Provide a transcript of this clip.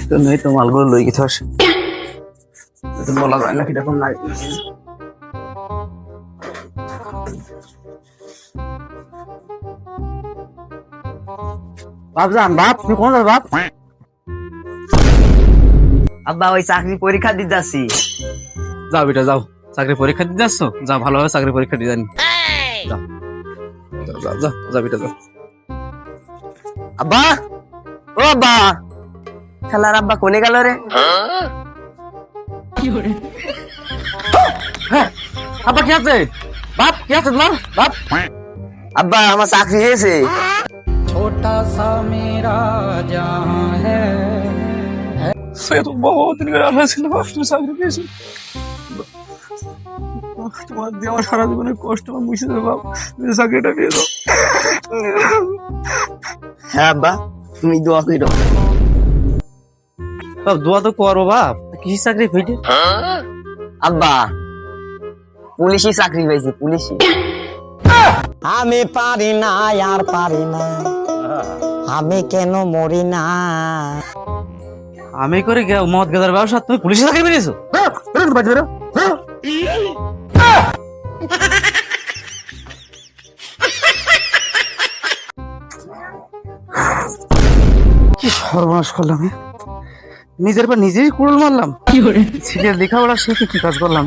তো নেই তো মালগুলো লই গেছে আসে বলা যায় না কিরকম নাই বাপ যান বাপ তুমি কোন যাও বাপ আব্বা ওই চাকরি পরীক্ষা দিতে যাচ্ছি। যাও বেটা যাও চাকরি পরীক্ষা দিতে যাচ্ছ যাও ভালোভাবে চাকরি পরীক্ষা দিয়ে জানি যাও যাও যাও যাও বেটা যাও আব্বা ও আব্বা খেলার আব্বা কোনে গেল রে? হ্যাঁ আব্বা কি আছে বাপ কি আছে তোমার বাপ আব্বা আমার চাকরি হয়েছে। छोटा सा मेरा जहां है সে তো বহুত দিন ধরে আশা ছিল বাপ তুমি চাকরি পেয়েছো তোমার দিয়ে আমার সারা জীবনের কষ্ট আমার মুছে দেবে বাপ তুমি চাকরিটা পেয়ে দাও হ্যাঁ আব্বা তুমি দোয়া করো। বাপ দোয়া তো করো বাপ কি চাকরি পেয়েছে আব্বা পুলিশি চাকরি পাইছি পুলিশি। আমি পারি না আর পারি না আমি কেন মরি না আমি করে মদ গাদার ব্যবসা তুমি পুলিশে চাকরি পেয়েছো কি সর্বনাশ করলাম আমি নিজের পর নিজেই কুড়ুল মারলাম কি করে ছেলের লেখাপড়া শিখে কি কাজ করলাম